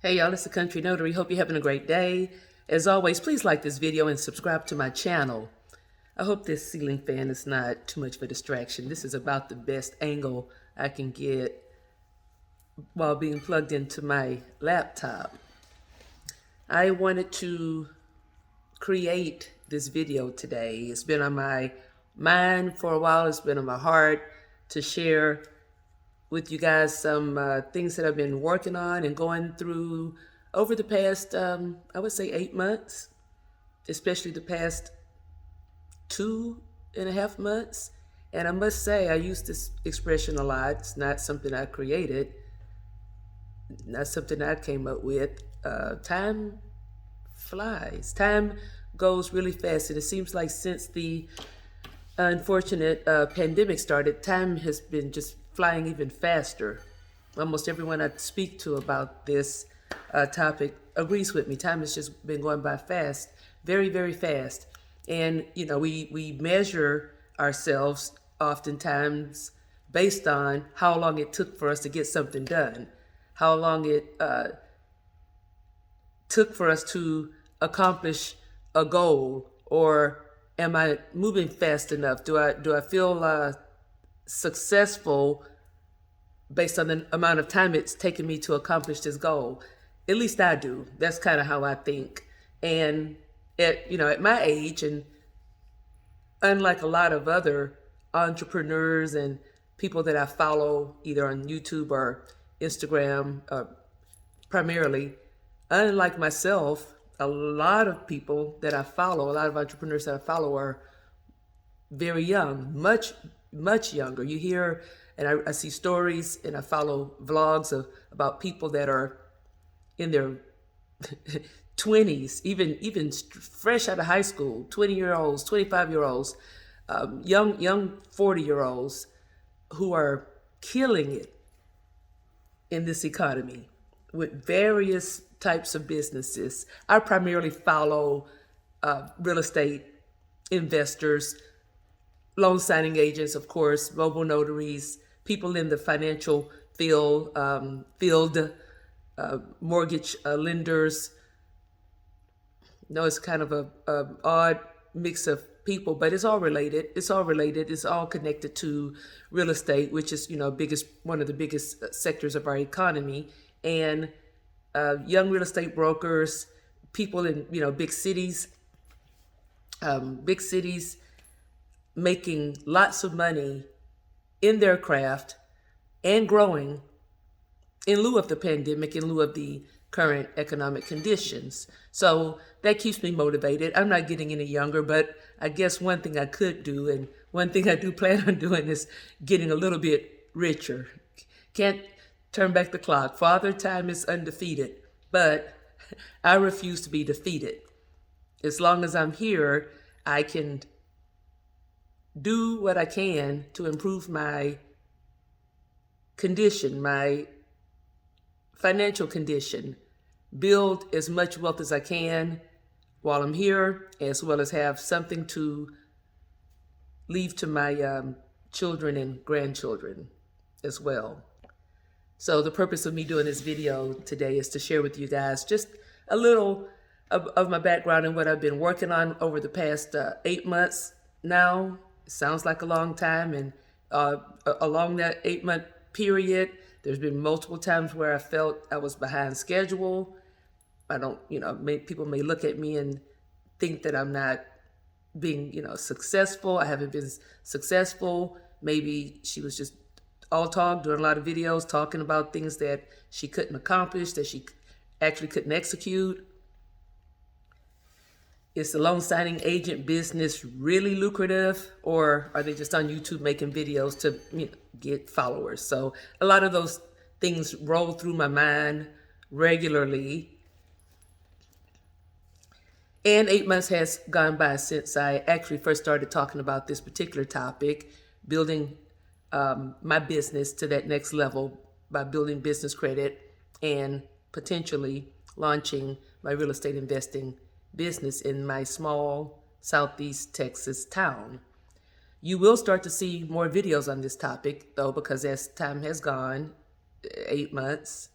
Hey y'all, it's the Country Notary. Hope you're having a great day. As always, please like this video and subscribe to my channel. I hope this ceiling fan is not too much of a distraction. This is about the best angle I can get while being plugged into my laptop. I wanted to create this video today. It's been on my mind for a while. It's been on my heart to share with you guys some things that I've been working on and going through over the past, I would say 8 months, especially the past 2.5 months. And I must say, I use this expression a lot. It's not something I created, not something I came up with. Time flies. Time goes really fast. And it seems like since the unfortunate pandemic started, time has been just flying even faster. Almost everyone I speak to about this topic agrees with me. Time has just been going by fast, very, very fast. And, you know, we measure ourselves oftentimes based on how long it took for us to get something done, how long it took for us to accomplish a goal, or am I moving fast enough? Do I feel successful based on the amount of time it's taken me to accomplish this goal? At least I do. That's kind of how I think. And at my age, and unlike a lot of other entrepreneurs and people that I follow either on YouTube or Instagram, primarily, unlike myself, a lot of people that I follow, a lot of entrepreneurs that I follow are very young, much younger. You hear, and I see stories and I follow vlogs about people that are in their 20s, even fresh out of high school, 20-year-olds, 25-year-olds, young 40-year-olds who are killing it in this economy with various types of businesses. I primarily follow real estate investors, loan signing agents, of course, mobile notaries, people in the financial field, mortgage lenders. It's kind of a odd mix of people, but it's all related. It's all connected to real estate, which is one of the biggest sectors of our economy. And young real estate brokers, people in big cities making lots of money in their craft and growing in lieu of the pandemic, in lieu of the current economic conditions. So that keeps me motivated. I'm not getting any younger, but I guess one thing I could do, and one thing I do plan on doing, is getting a little bit richer. Can't turn back the clock. Father Time is undefeated, but I refuse to be defeated. As long as I'm here, I can do what I can to improve my condition, my financial condition, build as much wealth as I can while I'm here, as well as have something to leave to my children and grandchildren as well. So the purpose of me doing this video today is to share with you guys just a little of my background and what I've been working on over the past 8 months now. It sounds like a long time, and along that 8-month period, there's been multiple times where I felt I was behind schedule. I don't, people may look at me and think that I'm not being, successful. I haven't been successful. Maybe she was just all talk, doing a lot of videos, talking about things that she couldn't accomplish, that she actually couldn't execute. Is the loan signing agent business really lucrative, or are they just on YouTube making videos to get followers? So a lot of those things roll through my mind regularly. And 8 months has gone by since I actually first started talking about this particular topic, building my business to that next level by building business credit and potentially launching my real estate investing business in my small Southeast Texas town. You will start to see more videos on this topic, though, because as time has gone, 8 months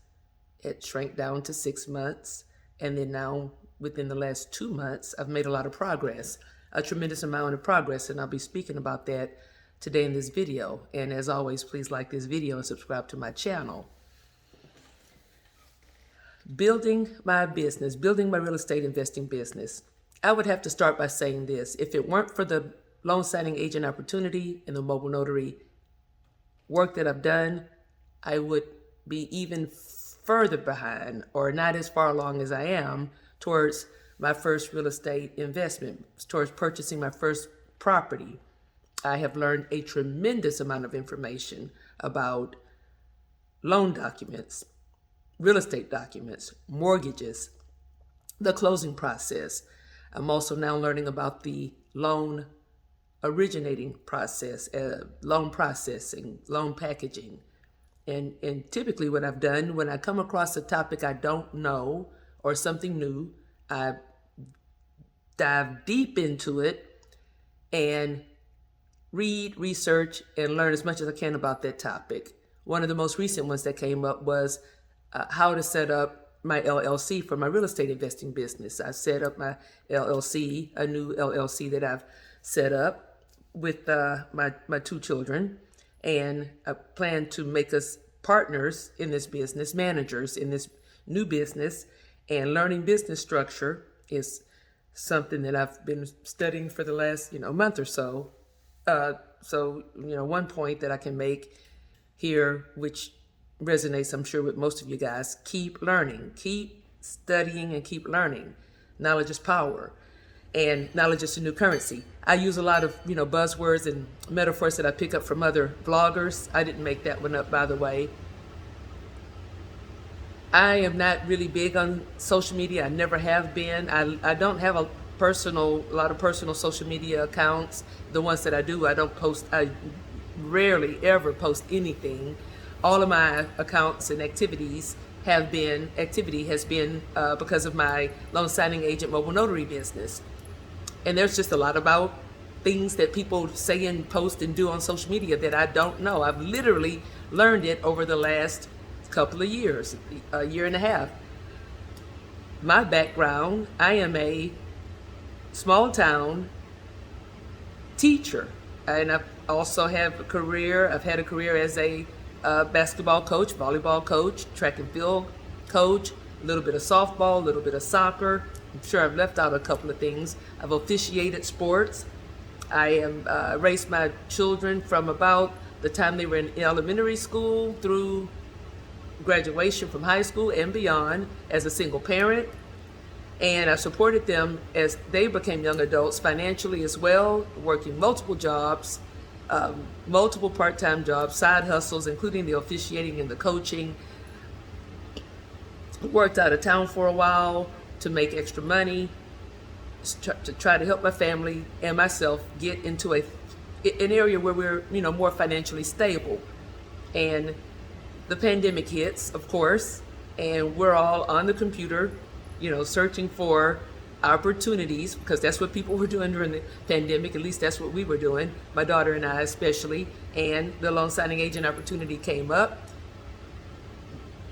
It shrank down to 6 months. And then now, within the last 2 months, I've made a lot of progress, a tremendous amount of progress. And I'll be speaking about that today in this video. And as always, please like this video and subscribe to my channel. Building my business, building my real estate investing business. I would have to start by saying this. If it weren't for the loan signing agent opportunity and the mobile notary work that I've done, I would be even further behind, or not as far along as I am, towards my first real estate investment, towards purchasing my first property. I have learned a tremendous amount of information about loan documents, real estate documents, mortgages, the closing process. I'm also now learning about the loan originating process, loan processing, loan packaging. And typically what I've done when I come across a topic I don't know or something new, I dive deep into it and read, research, and learn as much as I can about that topic. One of the most recent ones that came up was how to set up my LLC for my real estate investing business. I set up my LLC, a new LLC that I've set up with my two children, and I plan to make us partners in this business, managers in this new business. And learning business structure is something that I've been studying for the last month or so. One point that I can make here, which resonates, I'm sure, with most of you guys: keep learning, keep studying, and keep learning. Knowledge is power, and knowledge is the new currency. I use a lot of buzzwords and metaphors that I pick up from other vloggers. I didn't make that one up, by the way. I am not really big on social media. I never have been. I don't have a lot of personal social media accounts. The ones that I do, I don't post. I rarely ever post anything. All of my accounts and activity has been because of my loan signing agent mobile notary business. And there's just a lot about things that people say and post and do on social media that I don't know. I've literally learned it over the last couple of years, a year and a half. My background, I am a small town teacher, and I also have a career. I've had a career as a basketball coach, volleyball coach, track and field coach, a little bit of softball, a little bit of soccer. I'm sure I've left out a couple of things. I've officiated sports. I raised my children from about the time they were in elementary school through graduation from high school and beyond as a single parent. And I supported them as they became young adults financially as well, working multiple jobs, multiple part-time jobs, side hustles, including the officiating and the coaching. Worked out of town for a while to make extra money, to try to help my family and myself get into an area where we're more financially stable. And the pandemic hits, of course, and we're all on the computer, searching for opportunities, because that's what people were doing during the pandemic. At least that's what we were doing, my daughter and I especially. And the loan signing agent opportunity came up.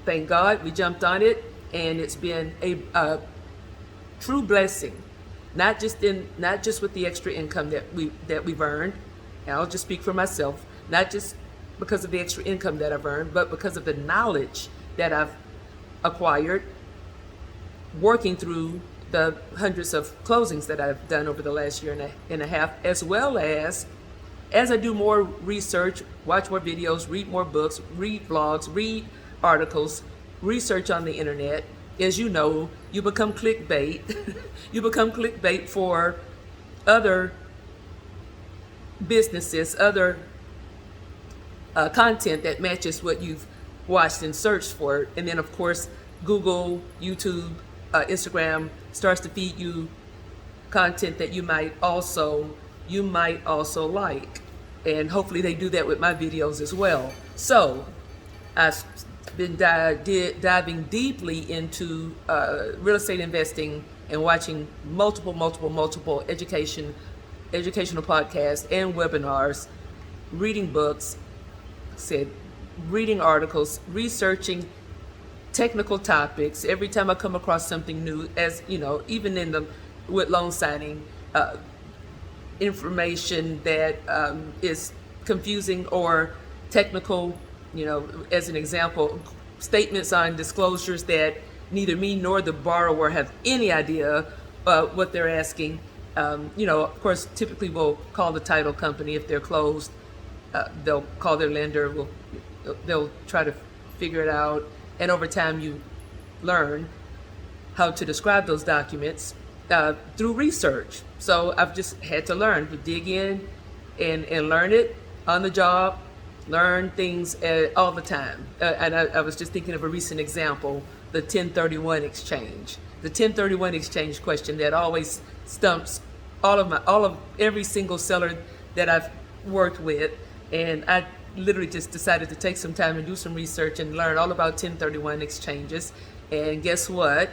Thank God we jumped on it, and it's been a true blessing. Not just with the extra income that we've earned. And I'll just speak for myself. Not just because of the extra income that I've earned, but because of the knowledge that I've acquired working through the hundreds of closings that I've done over the last year and a half, as well as I do more research, watch more videos, read more books, read blogs, read articles, research on the internet. As you know, you become clickbait. You become clickbait for other businesses, other content that matches what you've watched and searched for. And then, of course, Google, YouTube, Instagram starts to feed you content that you might also like. And hopefully they do that with my videos as well. So I've been diving deeply into real estate investing and watching multiple educational podcasts and webinars, reading books, reading articles, researching technical topics. Every time I come across something new, as you know, even with loan signing, information that is confusing or technical, as an example, statements on disclosures that neither me nor the borrower have any idea what they're asking. Of course, typically we'll call the title company if they're closed. They'll call their lender. They'll try to figure it out, and over time you learn how to describe those documents through research. So I've just had to learn to dig in and learn it on the job, learn things all the time. And I was just thinking of a recent example, the 1031 exchange. The 1031 exchange question that always stumps every single seller that I've worked with. And I literally just decided to take some time and do some research and learn all about 1031 exchanges. And guess what?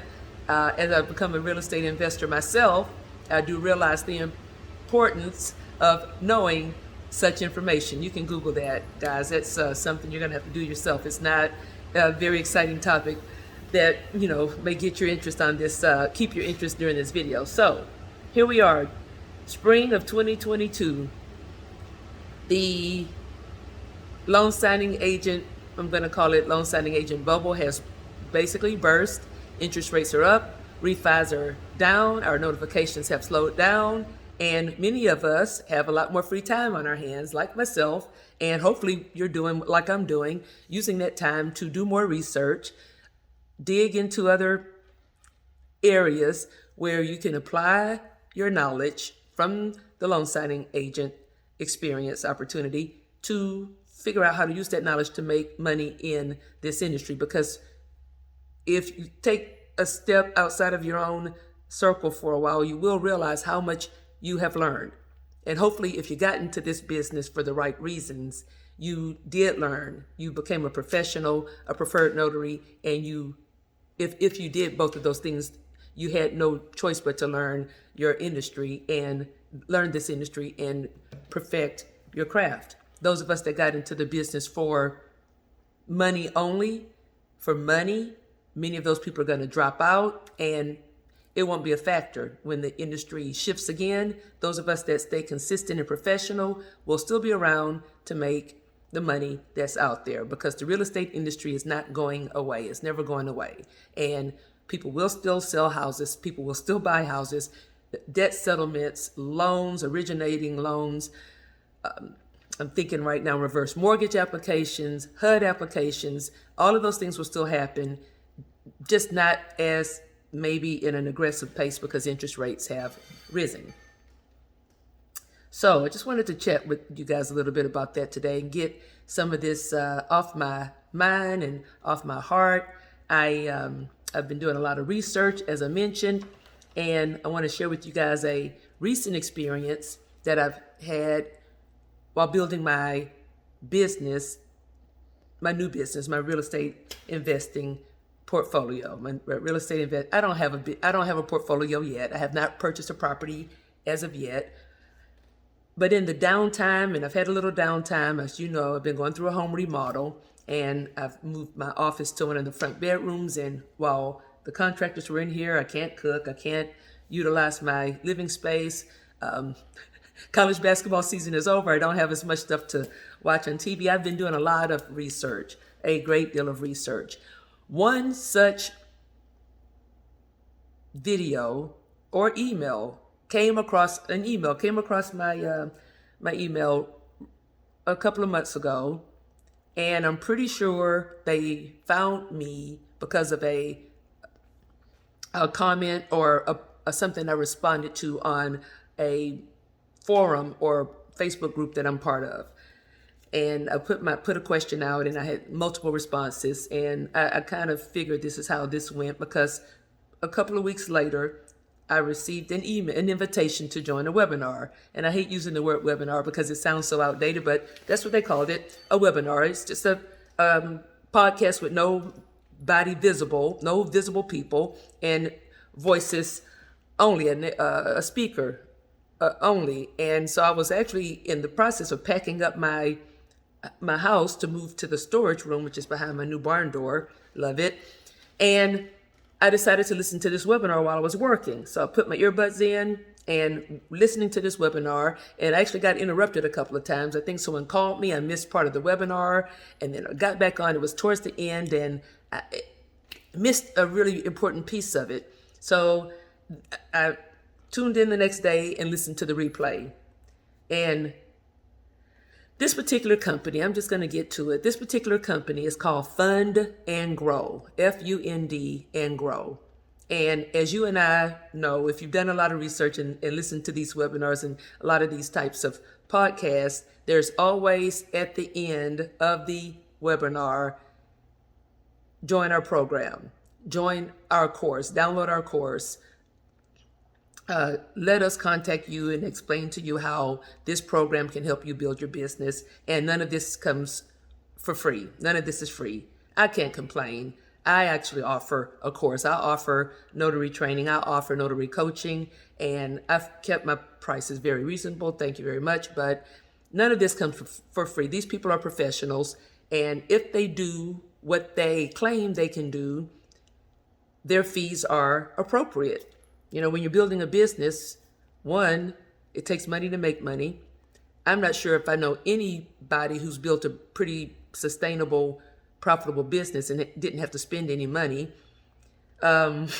As I've become a real estate investor myself, I do realize the importance of knowing such information. You can Google that, guys. That's something you're going to have to do yourself. It's not a very exciting topic that, may get your interest on this, keep your interest during this video. So here we are, spring of 2022. The loan signing agent, I'm going to call it loan signing agent bubble, has basically burst. Interest rates are up, refis are down, our notifications have slowed down, and many of us have a lot more free time on our hands, like myself, and hopefully you're doing like I'm doing, using that time to do more research, dig into other areas where you can apply your knowledge from the loan signing agent experience opportunity to figure out how to use that knowledge to make money in this industry. Because if you take a step outside of your own circle for a while, you will realize how much you have learned. And hopefully, if you got into this business for the right reasons, you did learn. You became a professional, a preferred notary, and if you did both of those things, you had no choice but to learn your industry and learn this industry and perfect your craft. Those of us that got into the business for money only, many of those people are going to drop out, and it won't be a factor when the industry shifts again. Those of us that stay consistent and professional will still be around to make the money that's out there, because the real estate industry is not going away. It's never going away. And people will still sell houses. People will still buy houses. Debt settlements, loans, originating loans. I'm thinking right now reverse mortgage applications, HUD applications. All of those things will still happen, just not as maybe in an aggressive pace because interest rates have risen. So I just wanted to chat with you guys a little bit about that today and get some of this off my mind and off my heart. I've been doing a lot of research, as I mentioned, and I want to share with you guys a recent experience that I've had while building my business, my new business, my real estate investing portfolio. My real estate I don't have a portfolio yet. I have not purchased a property as of yet. But in the downtime, and I've had a little downtime, as you know, I've been going through a home remodel, and I've moved my office to one of the front bedrooms. And while the contractors were in here, I can't cook, I can't utilize my living space. College basketball season is over. I don't have as much stuff to watch on TV. I've been doing a lot of research, a great deal of research. One such video or email came across my my email a couple of months ago, and I'm pretty sure they found me because of a comment or something I responded to on a forum or Facebook group that I'm part of. And I put a question out, and I had multiple responses, and I kind of figured this is how this went, because a couple of weeks later, I received an invitation to join a webinar. And I hate using the word webinar because it sounds so outdated, but that's what they called it, a webinar. It's just a podcast with nobody visible, no visible people, and voices only, a speaker only. And so I was actually in the process of packing up my house to move to the storage room, which is behind my new barn door. Love it. And I decided to listen to this webinar while I was working. So I put my earbuds in and listening to this webinar, and I actually got interrupted a couple of times. I think someone called me. I missed part of the webinar, and then I got back on. It was towards the end, and I missed a really important piece of it. So I tuned in the next day and listened to the replay. And this particular company, I'm just going to get to it. This particular company is called Fund and Grow, F-U-N-D and Grow. And as you and I know, if you've done a lot of research and listened to these webinars and a lot of these types of podcasts, there's always at the end of the webinar, join our program, join our course, download our course. Let us contact you and explain to you how this program can help you build your business. And none of this comes for free. None of this is free. I can't complain. I actually offer a course. I offer notary training. I offer notary coaching. And I've kept my prices very reasonable. Thank you very much. But none of this comes for free. These people are professionals. And if they do what they claim they can do, their fees are appropriate. You know, when you're building a business, one, it takes money to make money. I'm not sure if I know anybody who's built a pretty sustainable, profitable business and didn't have to spend any money. And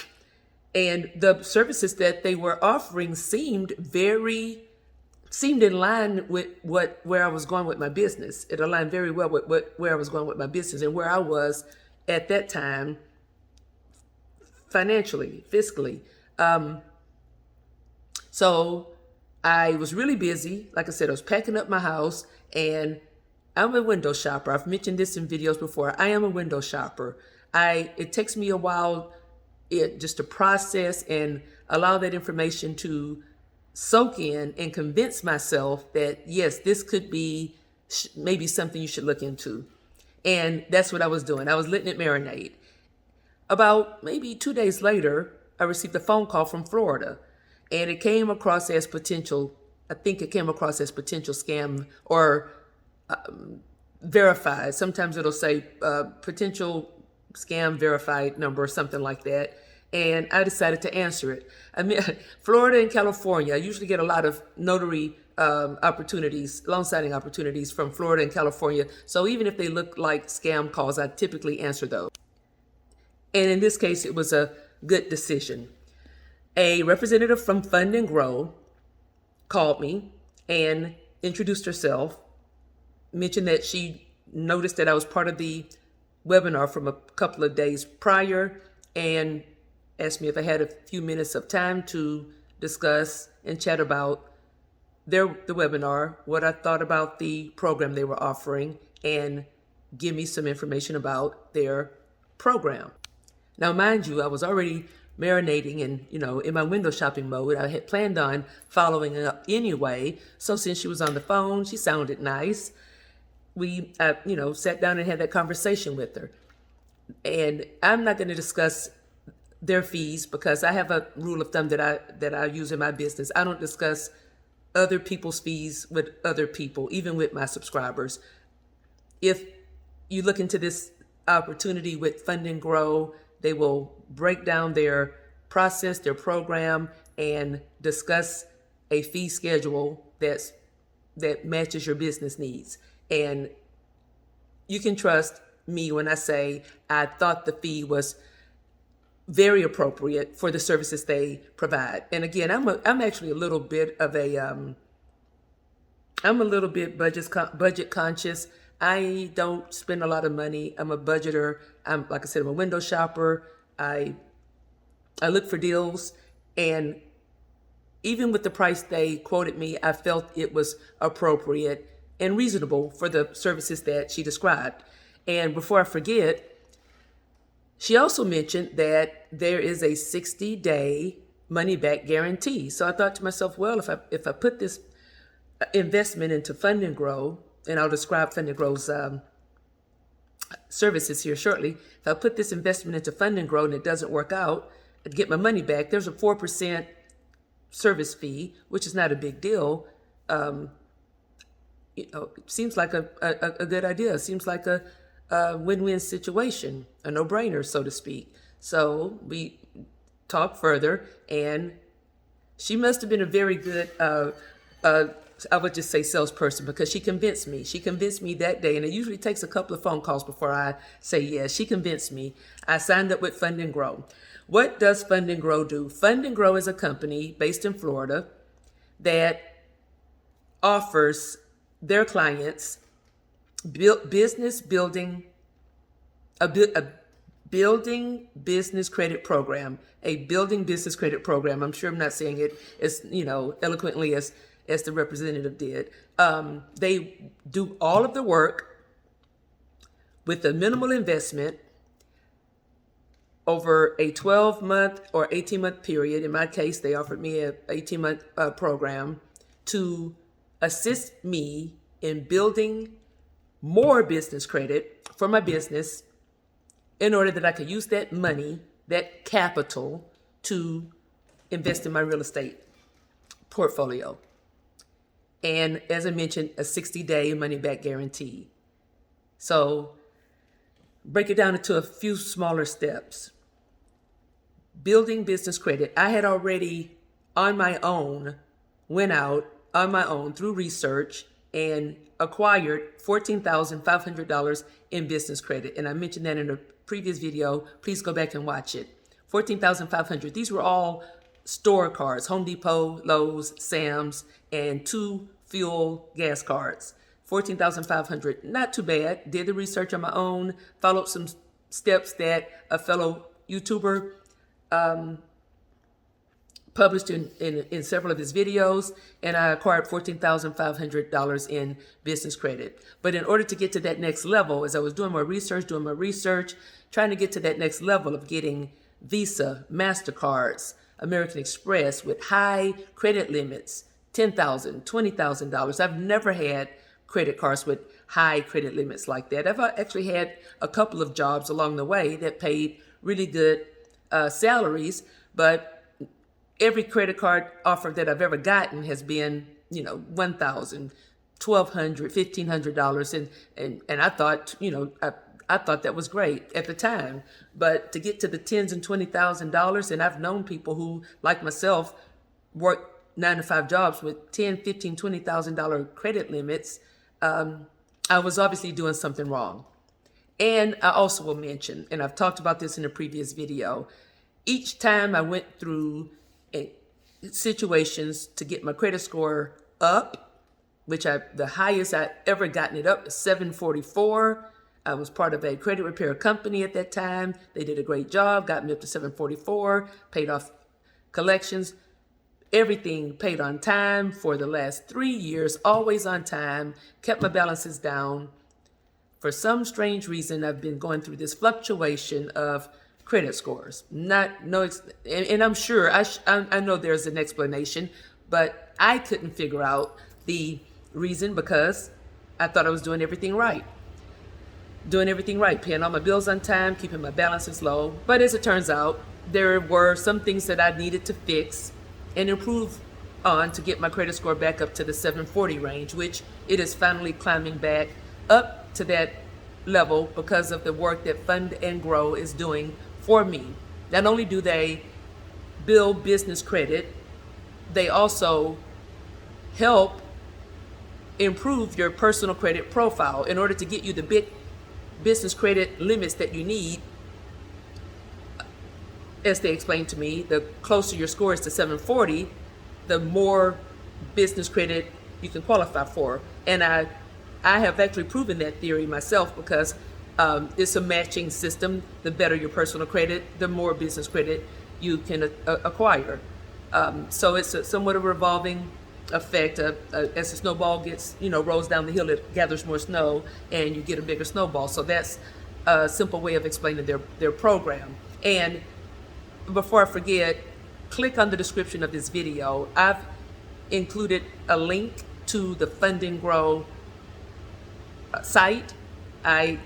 the services that they were offering seemed in line with where I was going with my business. It aligned very well with where I was going with my business and where I was at that time financially, fiscally. So I was really busy. Like I said, I was packing up my house, and I'm a window shopper. I've mentioned this in videos before. I am a window shopper. It takes me a while just to process and allow that information to soak in and convince myself that, yes, this could be maybe something you should look into. And that's what I was doing. I was letting it marinate. About maybe 2 days later, I received a phone call from Florida, and it came across as potential. I think it came across as potential scam or verified. Sometimes it'll say potential scam verified number or something like that. And I decided to answer it. I mean, Florida and California, I usually get a lot of notary opportunities, loan signing opportunities from Florida and California. So even if they look like scam calls, I typically answer those. And in this case, it was a good decision. A representative from Fund and Grow called me and introduced herself, mentioned that she noticed that I was part of the webinar from a couple of days prior, and asked me if I had a few minutes of time to discuss and chat about the webinar, what I thought about the program they were offering, and give me some information about their program. Now, mind you, I was already marinating and, in my window shopping mode. I had planned on following up anyway. So since she was on the phone, she sounded nice. We, sat down and had that conversation with her. And I'm not going to discuss their fees because I have a rule of thumb that I use in my business. I don't discuss other people's fees with other people, even with my subscribers. If you look into this opportunity with Fund and Grow, they will break down their process, their program, and discuss a fee schedule that matches your business needs. And you can trust me when I say I thought the fee was very appropriate for the services they provide. And again, I'm actually a little bit of I'm a little bit budget conscious. I don't spend a lot of money. I'm a budgeter. Like I said, I'm a window shopper. I look for deals, and even with the price they quoted me, I felt it was appropriate and reasonable for the services that she described. And before I forget, she also mentioned that there is a 60-day money-back guarantee. So I thought to myself, well, if I put this investment into Fund and Grow, and I'll describe Fund and Grow's services here shortly. If I put this investment into Fund and Grow and it doesn't work out, I'd get my money back. There's a 4% service fee, which is not a big deal. It seems like a good idea. It seems like a win-win situation, a no-brainer, so to speak. So we talked further, and she must have been a very good, I would just say salesperson, because she convinced me. She convinced me that day, and it usually takes a couple of phone calls before I say yes. She convinced me. I signed up with Fund and Grow. What does Fund and Grow do? Fund and Grow is a company based in Florida that offers their clients business building, a building business credit program, a building business credit program. I'm sure I'm not saying it as, eloquently as the representative did. They do all of the work with a minimal investment over a 12-month or 18-month period. In my case, they offered me an 18-month program to assist me in building more business credit for my business in order that I could use that money, that capital, to invest in my real estate portfolio. And as I mentioned, a 60-day money-back guarantee. So break it down into a few smaller steps. Building business credit. I had already on my own, went out on my own through research and acquired $14,500 in business credit. And I mentioned that in a previous video. Please go back and watch it. $14,500. These were all store cards, Home Depot, Lowe's, Sam's, and 2 fuel gas cards. $14,500. Not too bad. Did the research on my own, followed some steps that a fellow YouTuber published in several of his videos, and I acquired $14,500 in business credit. But in order to get to that next level, as I was doing my research, trying to get to that next level of getting Visa, MasterCards, American Express with high credit limits, $10,000, $20,000. I've never had credit cards with high credit limits like that. I've actually had a couple of jobs along the way that paid really good salaries, but every credit card offer that I've ever gotten has been, $1,000, $1,200, $1,500, and I thought, I thought that was great at the time. But to get to the tens and $20,000, and I've known people who, like myself, work 9-to-5 jobs with $10,000, $15,000, $20,000 credit limits, I was obviously doing something wrong. And I also will mention, and I've talked about this in a previous video, each time I went through situations to get my credit score up, which the highest I ever gotten it up is 744. I was part of a credit repair company at that time. They did a great job, got me up to 744, paid off collections, everything paid on time for the last 3 years, always on time, kept my balances down. For some strange reason, I've been going through this fluctuation of credit scores. And I'm sure, I know there's an explanation, but I couldn't figure out the reason because I thought I was doing everything right. Paying all my bills on time, keeping my balances low. But as it turns out, there were some things that I needed to fix and improve on to get my credit score back up to the 740 range, which it is finally climbing back up to that level because of the work that Fund and Grow is doing for me. Not only do they build business credit, they also help improve your personal credit profile in order to get you the big business credit limits that you need. As they explained to me, the closer your score is to 740, the more business credit you can qualify for. And I have actually proven that theory myself because it's a matching system. The better your personal credit, the more business credit you can acquire. So it's somewhat of a revolving effect. As the snowball gets, rolls down the hill, it gathers more snow and you get a bigger snowball. So that's a simple way of explaining their program. And before I forget, click on the description of this video. I've included a link to the Fund and Grow site. I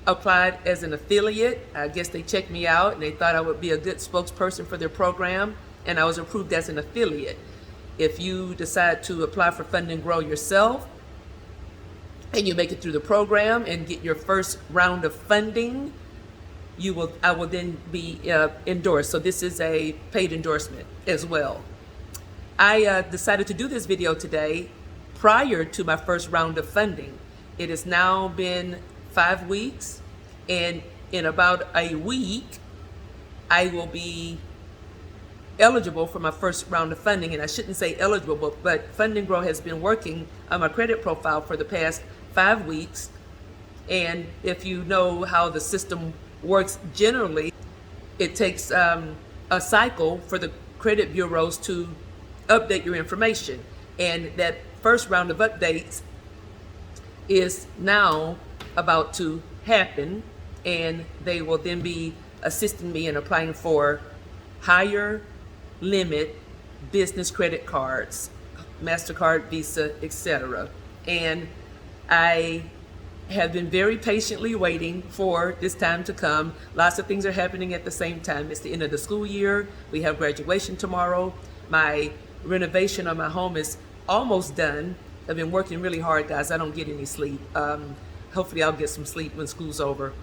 applied as an affiliate. I guess they checked me out and they thought I would be a good spokesperson for their program, and I was approved as an affiliate. If you decide to apply for Fund and Grow yourself and you make it through the program and get your first round of funding, I will then be endorsed. So this is a paid endorsement as well. I decided to do this video today prior to my first round of funding. It has now been 5 weeks, and in about a week, I will be eligible for my first round of funding. And I shouldn't say eligible, but fundandgrow has been working on my credit profile for the past 5 weeks. And if you know how the system works generally, it takes a cycle for the credit bureaus to update your information. And that first round of updates is now about to happen, and they will then be assisting me in applying for higher limit business credit cards, MasterCard, Visa, etc. And I have been very patiently waiting for this time to come. Lots of things are happening at the same time. It's the end of the school year. We have graduation tomorrow. My renovation on my home is almost done. I've been working really hard, guys. I don't get any sleep. Hopefully I'll get some sleep when school's over.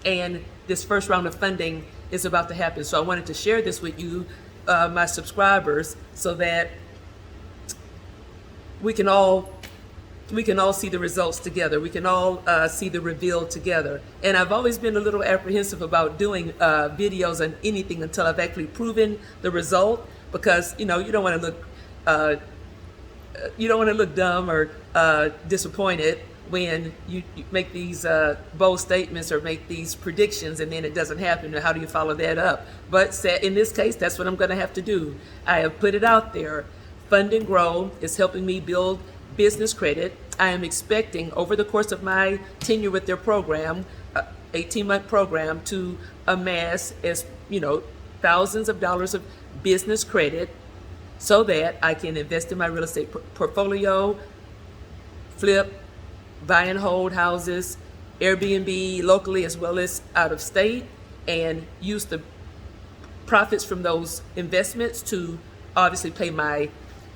And this first round of funding is about to happen. So I wanted to share this with you, my subscribers, so that we can all see the results together. We can all see the reveal together. And I've always been a little apprehensive about doing videos on anything until I've actually proven the result, because you don't want to look dumb or disappointed when you make these bold statements or make these predictions and then it doesn't happen. And how do you follow that up? But in this case, that's what I'm going to have to do. I have put it out there. fundandgrow is helping me build business credit. I am expecting over the course of my tenure with their program, 18-month program, to amass thousands of dollars of business credit so that I can invest in my real estate portfolio, flip, buy and hold houses, Airbnb locally as well as out of state, and use the profits from those investments to obviously pay my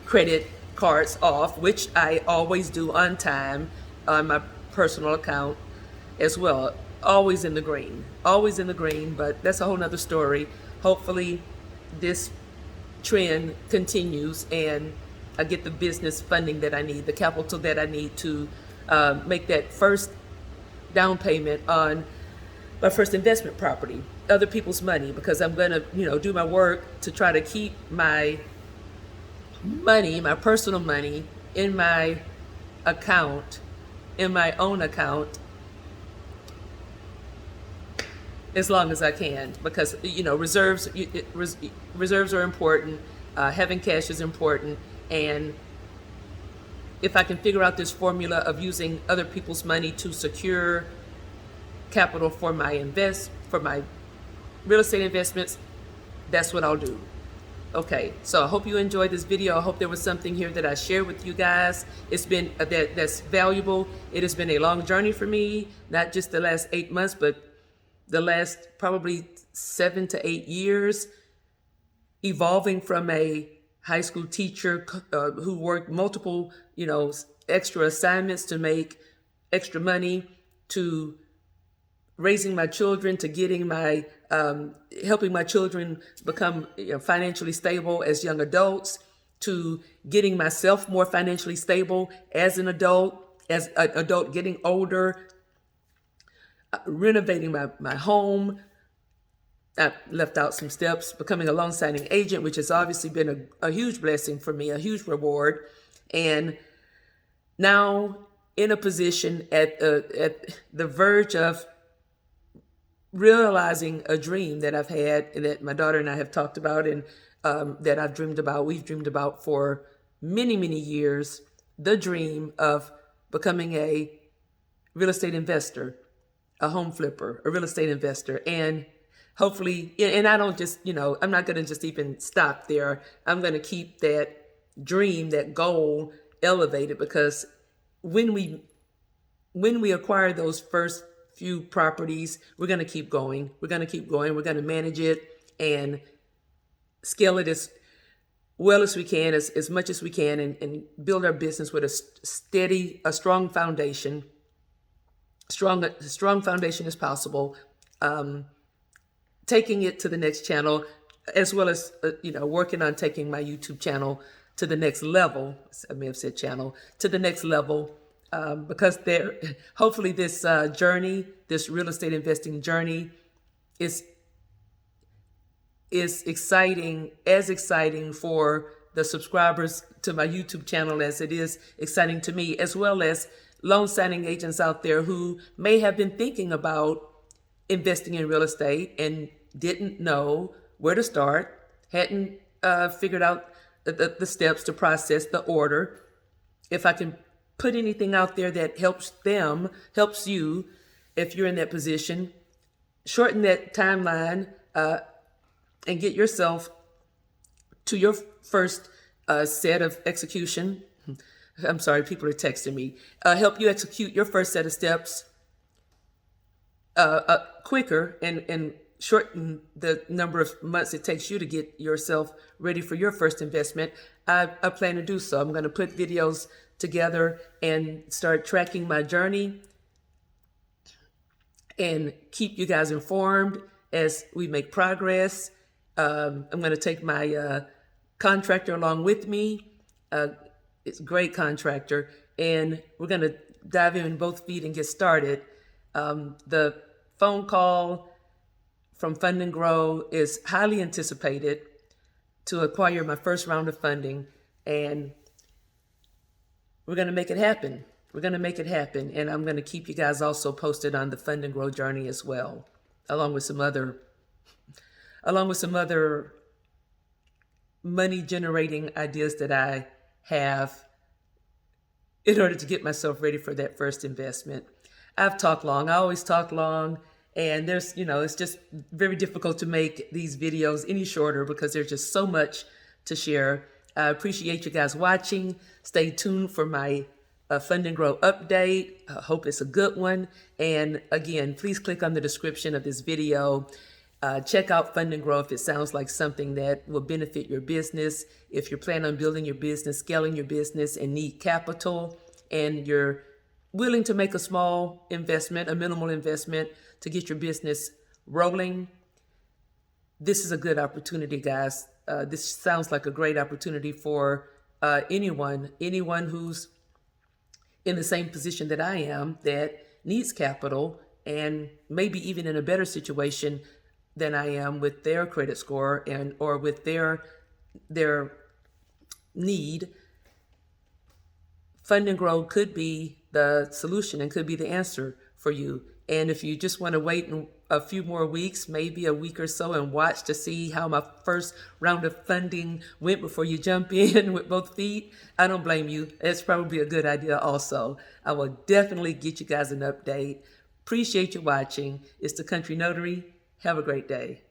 credit cards off, which I always do on time on my personal account as well. Always in the green, but that's a whole nother story. Hopefully this trend continues and I get the business funding that I need, the capital that I need to make that first down payment on my first investment property, other people's money, because I'm gonna, do my work to try to keep my money, my personal money, in my account, in my own account, as long as I can, because reserves are important. Having cash is important, and if I can figure out this formula of using other people's money to secure capital for my real estate investments, that's what I'll do. Okay, so I hope you enjoyed this video. I hope there was something here that I shared with you guys. It's been that's valuable. It has been a long journey for me, not just the last 8 months, but the last probably 7 to 8 years, evolving from a high school teacher who worked multiple, extra assignments to make extra money, to raising my children, to getting helping my children become financially stable as young adults, to getting myself more financially stable as an adult, getting older, renovating my home. I left out some steps, becoming a loan signing agent, which has obviously been a huge blessing for me, a huge reward. And now in a position at the verge of realizing a dream that I've had, and that my daughter and I have talked about, and that we've dreamed about for many, many years, the dream of becoming a real estate investor, a home flipper, a real estate investor. And hopefully, and I don't just, I'm not going to just even stop there. I'm going to keep that dream, that goal elevated, because when we acquire those first few properties, we're going to keep going. We're going to manage it and scale it as well as we can, as much as we can, and build our business with a strong foundation, strong foundation as possible. taking it to the next channel, as well as working on taking my YouTube channel to the next level. I may have said channel, to the next level, because hopefully this journey, this real estate investing journey, is exciting for the subscribers to my YouTube channel as it is exciting to me, as well as loan signing agents out there who may have been thinking about investing in real estate and didn't know where to start, hadn't figured out the steps to process the order. If I can put anything out there that helps you, if you're in that position, shorten that timeline and get yourself to your first set of execution. I'm sorry, people are texting me. Help you execute your first set of steps quicker and shorten the number of months it takes you to get yourself ready for your first investment. I plan to do so. I'm going to put videos together and start tracking my journey and keep you guys informed as we make progress. I'm going to take my contractor along with me. It's a great contractor, and we're going to dive in both feet and get started. The phone call from Fund and Grow is highly anticipated to acquire my first round of funding, and we're going to make it happen. We're going to make it happen, and I'm going to keep you guys also posted on the Fund and Grow journey as well, along with some other money generating ideas that I have in order to get myself ready for that first investment. I've talked long. I always talk long, and it's just very difficult to make these videos any shorter because there's just so much to share. I appreciate you guys watching. Stay tuned for my Fund and Grow update. I hope it's a good one. And again, please click on the description of this video. Check out Fund and Grow if it sounds like something that will benefit your business. If you're planning on building your business, scaling your business, and need capital, and you're willing to make a small investment, a minimal investment to get your business rolling, this is a good opportunity, guys. This sounds like a great opportunity for anyone who's in the same position that I am, that needs capital and maybe even in a better situation than I am with their credit score or with their need. Fund and Grow could be the solution and could be the answer for you. And if you just want to wait a few more weeks, maybe a week or so, and watch to see how my first round of funding went before you jump in with both feet, I don't blame you. It's probably a good idea also. I will definitely get you guys an update. Appreciate you watching. It's the Country Notary. Have a great day.